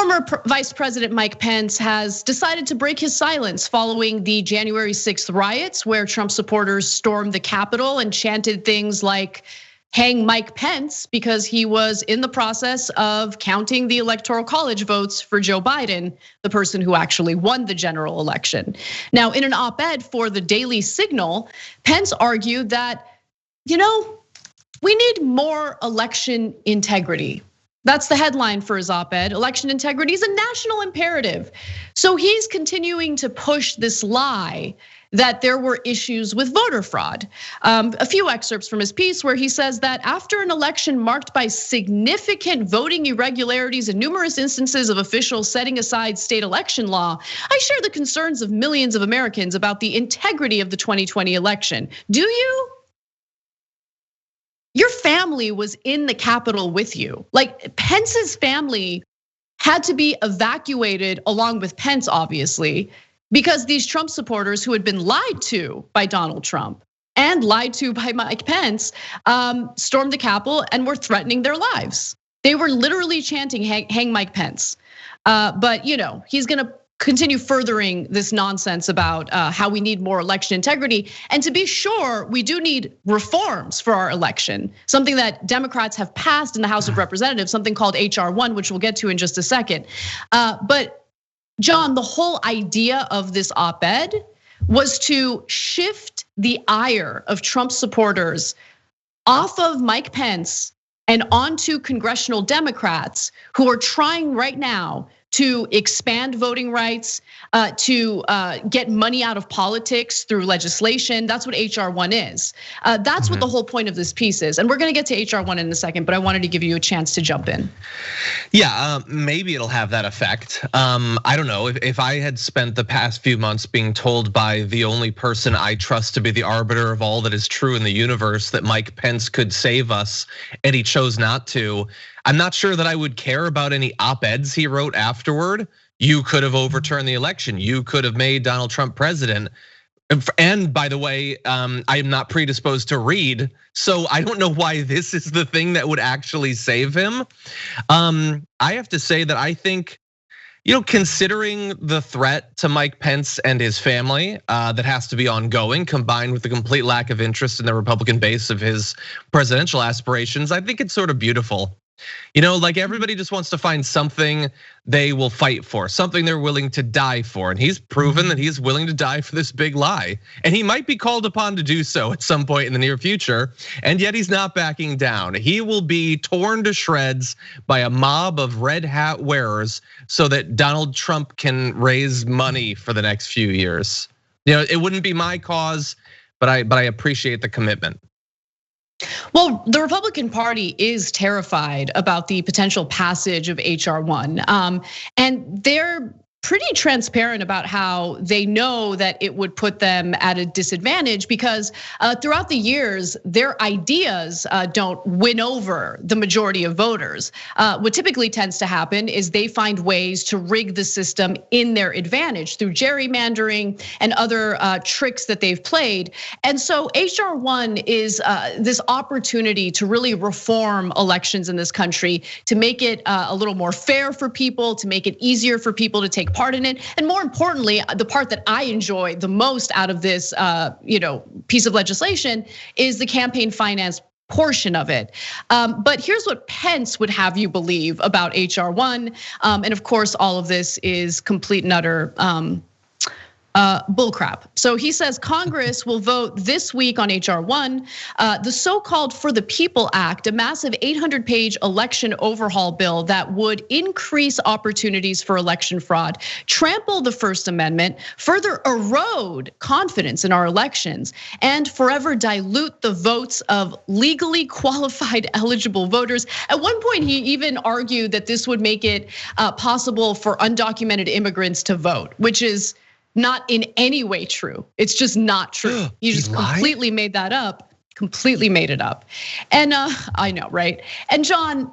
Former Vice President Mike Pence has decided to break his silence following the January 6th riots, where Trump supporters stormed the Capitol and chanted things like, "Hang Mike Pence," because he was in the process of counting the Electoral College votes for Joe Biden, the person who actually won the general election. Now, in an op-ed for the Daily Signal, Pence argued that, we need more election integrity. That's the headline for his op-ed. Election integrity is a national imperative. So he's continuing to push this lie that there were issues with voter fraud. A few excerpts from his piece where he says that after an election marked by significant voting irregularities and numerous instances of officials setting aside state election law, I share the concerns of millions of Americans about the integrity of the 2020 election. Do you? Your family was in the Capitol with you. Like, Pence's family had to be evacuated along with Pence, obviously, because these Trump supporters who had been lied to by Donald Trump and lied to by Mike Pence stormed the Capitol and were threatening their lives. They were literally chanting, "Hang Mike Pence." But he's gonna continue furthering this nonsense about how we need more election integrity. And to be sure, we do need reforms for our election, something that Democrats have passed in the House of Representatives, something called HR1, which we'll get to in just a second. But John, the whole idea of this op-ed was to shift the ire of Trump supporters off of Mike Pence and onto congressional Democrats who are trying right now to expand voting rights, to get money out of politics through legislation. That's what HR1 is. That's what the whole point of this piece is. And we're gonna get to HR1 in a second, but I wanted to give you a chance to jump in. Yeah, maybe it'll have that effect. I don't know, if I had spent the past few months being told by the only person I trust to be the arbiter of all that is true in the universe that Mike Pence could save us, and he chose not to, I'm not sure that I would care about any op-eds he wrote afterward. You could have overturned the election. You could have made Donald Trump president. And by the way, I am not predisposed to read, so I don't know why this is the thing that would actually save him. I have to say that I think, considering the threat to Mike Pence and his family that has to be ongoing, combined with the complete lack of interest in the Republican base of his presidential aspirations, I think it's sort of beautiful. Like everybody just wants to find something they will fight for, something they're willing to die for. And he's proven that he's willing to die for this big lie. And he might be called upon to do so at some point in the near future. And yet he's not backing down. He will be torn to shreds by a mob of red hat wearers so that Donald Trump can raise money for the next few years. It wouldn't be my cause, but I appreciate the commitment. Well, the Republican Party is terrified about the potential passage of HR1, and they're pretty transparent about how they know that it would put them at a disadvantage because throughout the years, their ideas don't win over the majority of voters. What typically tends to happen is they find ways to rig the system in their advantage through gerrymandering and other tricks that they've played. And so HR1 is this opportunity to really reform elections in this country, to make it a little more fair for people, to make it easier for people to take part in it. And more importantly, the part that I enjoy the most out of this piece of legislation is the campaign finance portion of it. But here's what Pence would have you believe about HR1. And of course, all of this is complete and utter bullcrap. So he says Congress will vote this week on HR1, the so-called For the People Act, a massive 800-page election overhaul bill that would increase opportunities for election fraud, trample the First Amendment, further erode confidence in our elections, and forever dilute the votes of legally qualified eligible voters. At one point, he even argued that this would make it possible for undocumented immigrants to vote, which is not in any way true. It's just not true. You just completely made that up, completely made it up. And I know, right? And John,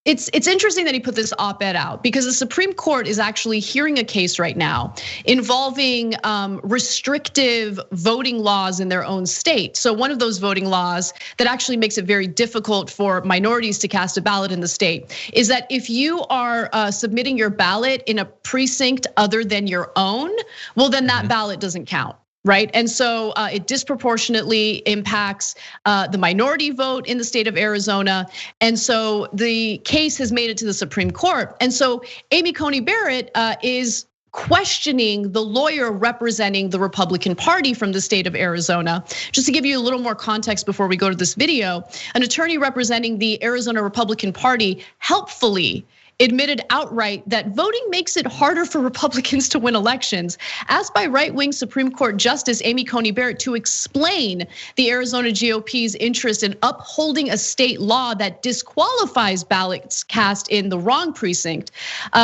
It's interesting that he put this op-ed out because the Supreme Court is actually hearing a case right now involving restrictive voting laws in their own state. So one of those voting laws that actually makes it very difficult for minorities to cast a ballot in the state is that if you are submitting your ballot in a precinct other than your own, well, then that ballot doesn't count. Right, and so it disproportionately impacts the minority vote in the state of Arizona, and so the case has made it to the Supreme Court. And so Amy Coney Barrett is questioning the lawyer representing the Republican Party from the state of Arizona. Just to give you a little more context before we go to this video, an attorney representing the Arizona Republican Party helpfully admitted outright that voting makes it harder for Republicans to win elections. Asked by right-wing Supreme Court Justice Amy Coney Barrett to explain the Arizona GOP's interest in upholding a state law that disqualifies ballots cast in the wrong precinct,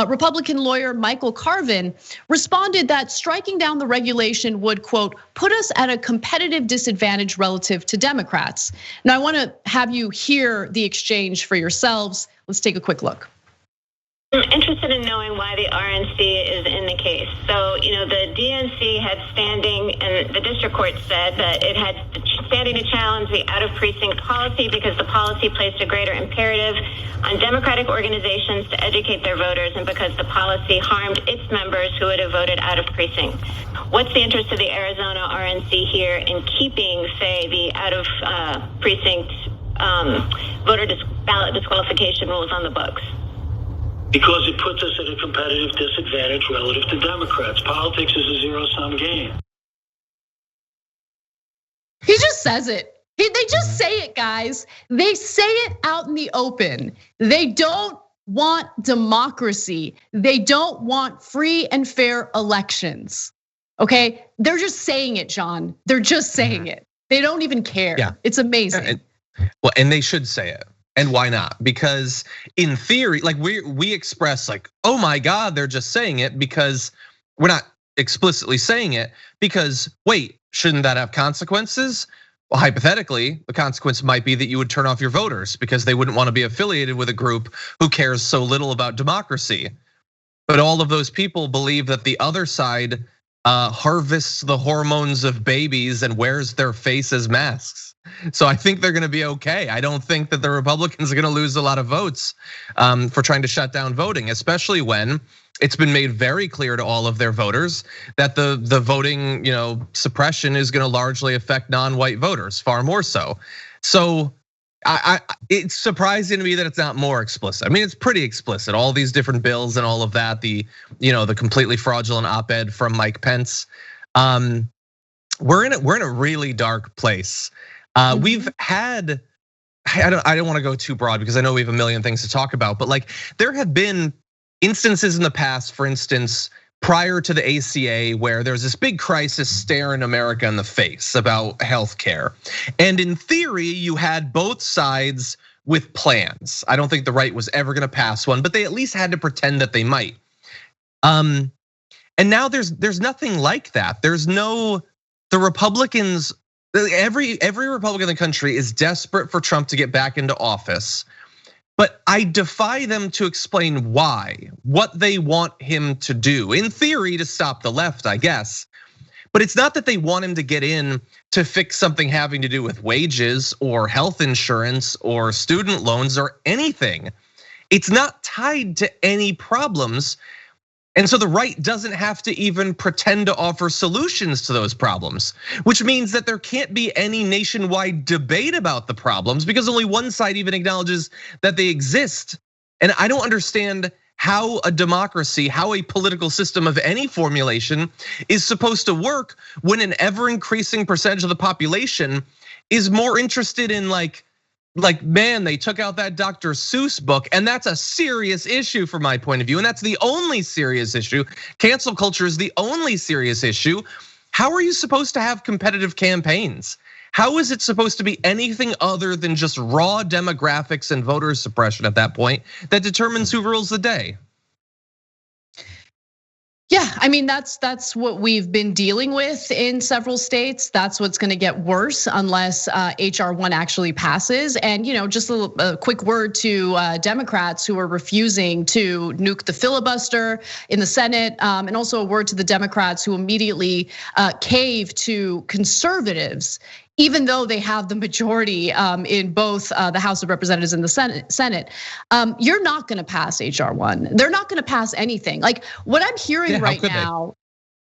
Republican lawyer Michael Carvin responded that striking down the regulation would, quote, put us at a competitive disadvantage relative to Democrats. Now, I wanna have you hear the exchange for yourselves. Let's take a quick look. I'm interested in knowing why the RNC is in the case. So, the DNC had standing, and the district court said that it had standing to challenge the out-of-precinct policy because the policy placed a greater imperative on Democratic organizations to educate their voters, and because the policy harmed its members who would have voted out of precinct. What's the interest of the Arizona RNC here in keeping, say, the out-of-precinct ballot disqualification rules on the books? Because it puts us at a competitive disadvantage relative to Democrats. Politics is a zero-sum game. He just says it. They just say it, guys. They say it out in the open. They don't want democracy. They don't want free and fair elections. Okay, they're just saying it, John. They're just saying it. They don't even care. Yeah. It's amazing. Well, and they should say it. And why not? Because in theory, like we express like, oh my God, they're just saying it, because we're not explicitly saying it, because wait, shouldn't that have consequences? Well, hypothetically, the consequence might be that you would turn off your voters because they wouldn't want to be affiliated with a group who cares so little about democracy. But all of those people believe that the other side harvests the hormones of babies and wears their face as masks. So I think they're gonna be okay. I don't think that the Republicans are gonna lose a lot of votes for trying to shut down voting, especially when it's been made very clear to all of their voters that the voting, suppression is gonna largely affect non-white voters, far more so. So it's surprising to me that it's not more explicit. I mean, it's pretty explicit. All these different bills and all of that, the completely fraudulent op-ed from Mike Pence. We're in a really dark place. We've had, I don't want to go too broad because I know we have a million things to talk about, but like there have been instances in the past, for instance, prior to the ACA, where there's this big crisis staring America in the face about healthcare. And in theory, you had both sides with plans. I don't think the right was ever gonna pass one, but they at least had to pretend that they might. And now there's nothing like that. The Republicans, every Republican in the country is desperate for Trump to get back into office. But I defy them to explain why, what they want him to do. In theory, to stop the left, I guess. But it's not that they want him to get in to fix something having to do with wages or health insurance or student loans or anything. It's not tied to any problems. And so the right doesn't have to even pretend to offer solutions to those problems, which means that there can't be any nationwide debate about the problems because only one side even acknowledges that they exist. And I don't understand how a democracy, how a political system of any formulation is supposed to work when an ever increasing percentage of the population is more interested in like, man, they took out that Dr. Seuss book, and that's a serious issue from my point of view, and that's the only serious issue. Cancel culture is the only serious issue. How are you supposed to have competitive campaigns? How is it supposed to be anything other than just raw demographics and voter suppression at that point that determines who rules the day? Yeah, I mean, that's what we've been dealing with in several states. That's what's going to get worse unless HR1 actually passes. And just a quick word to Democrats who are refusing to nuke the filibuster in the Senate, and also a word to the Democrats who immediately cave to conservatives, even though they have the majority in both the House of Representatives and the Senate. You're not gonna pass HR1. They're not gonna pass anything. Like what I'm hearing right now,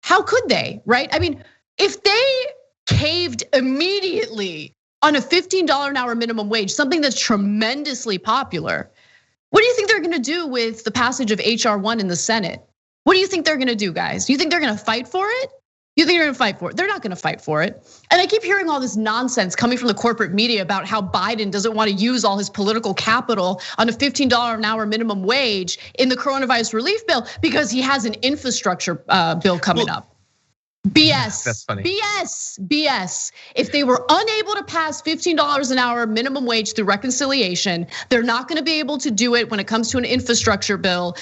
how could they, right? I mean, if they caved immediately on a $15 an hour minimum wage, something that's tremendously popular, what do you think they're gonna do with the passage of HR1 in the Senate? What do you think they're gonna do, guys? Do you think they're gonna fight for it? You think they're gonna fight for it? They're not gonna fight for it. And I keep hearing all this nonsense coming from the corporate media about how Biden doesn't want to use all his political capital on a $15 an hour minimum wage in the coronavirus relief bill because he has an infrastructure bill coming up. BS. That's funny. BS. If they were unable to pass $15 an hour minimum wage through reconciliation, they're not gonna be able to do it when it comes to an infrastructure bill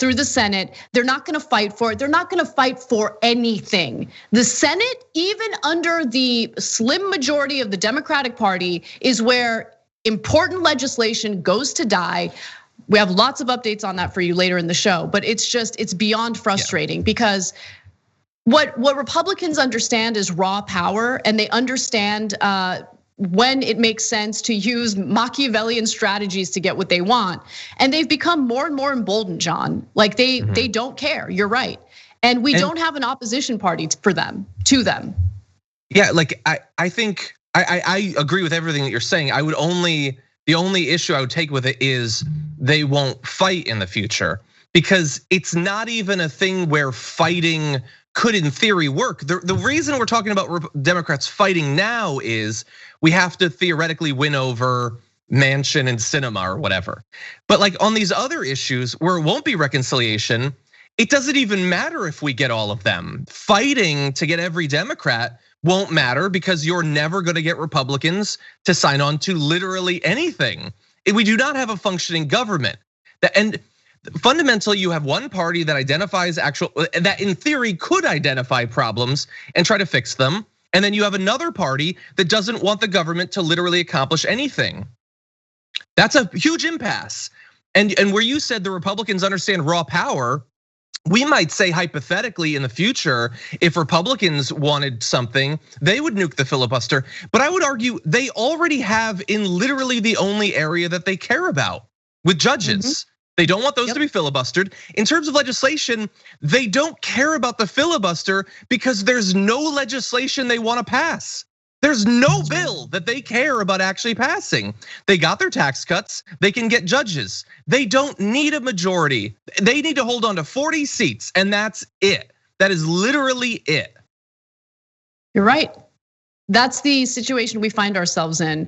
through the Senate. They're not gonna fight for it. They're not gonna fight for anything. The Senate, even under the slim majority of the Democratic Party, is where important legislation goes to die. We have lots of updates on that for you later in the show, but it's beyond frustrating because what Republicans understand is raw power, and they understand when it makes sense to use Machiavellian strategies to get what they want. And they've become more and more emboldened, John. Like they don't care. You're right. And we don't have an opposition party to them. Yeah, like I think I agree with everything that you're saying. The only issue I would take with it is they won't fight in the future because it's not even a thing where fighting could in theory work. The reason we're talking about Democrats fighting now is we have to theoretically win over Manchin and Sinema or whatever. But like on these other issues where it won't be reconciliation, it doesn't even matter if we get all of them. Fighting to get every Democrat won't matter because you're never gonna get Republicans to sign on to literally anything. We do not have a functioning government. And fundamentally, you have one party that identifies that in theory could identify problems and try to fix them. And then you have another party that doesn't want the government to literally accomplish anything. That's a huge impasse. And where you said the Republicans understand raw power, we might say hypothetically in the future, if Republicans wanted something, they would nuke the filibuster. But I would argue they already have in literally the only area that they care about with judges. They don't want those to be filibustered. In terms of legislation, they don't care about the filibuster because there's no legislation they want to pass. There's no bill that they care about actually passing. They got their tax cuts, they can get judges. They don't need a majority. They need to hold on to 40 seats and that's it. That is literally it. You're right. That's the situation we find ourselves in.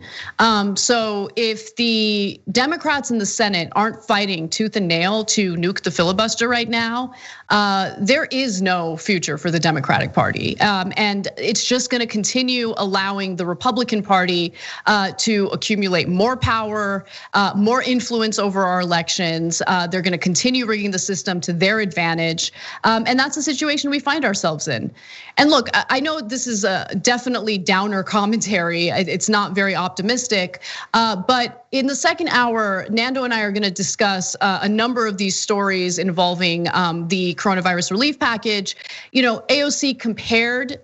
So if the Democrats in the Senate aren't fighting tooth and nail to nuke the filibuster right now, there is no future for the Democratic Party. And it's just gonna continue allowing the Republican Party to accumulate more power, more influence over our elections. They're gonna continue rigging the system to their advantage. And that's the situation we find ourselves in. And look, I know this is definitely downer commentary. It's not very optimistic, but in the second hour, Nando and I are gonna discuss a number of these stories involving the coronavirus relief package. AOC compared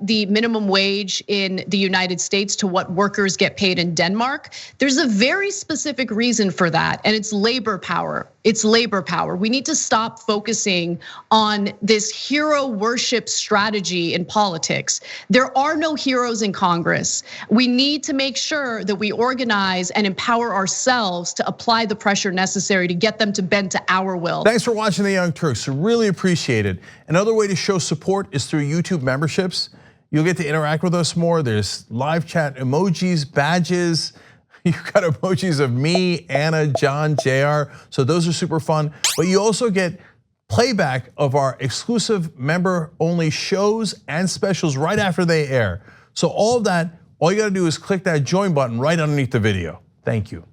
the minimum wage in the United States to what workers get paid in Denmark. There's a very specific reason for that, and it's labor power. It's labor power. We need to stop focusing on this hero worship strategy in politics. There are no heroes in Congress. We need to make sure that we organize and empower ourselves to apply the pressure necessary to get them to bend to our will. Thanks for watching the Young Turks. Really appreciate it. Another way to show support is through YouTube memberships. You'll get to interact with us more. There's live chat emojis, badges. You've got emojis of me, Anna, John, JR. So those are super fun. But you also get playback of our exclusive member-only shows and specials right after they air. So all of that, all you gotta do is click that join button right underneath the video. Thank you.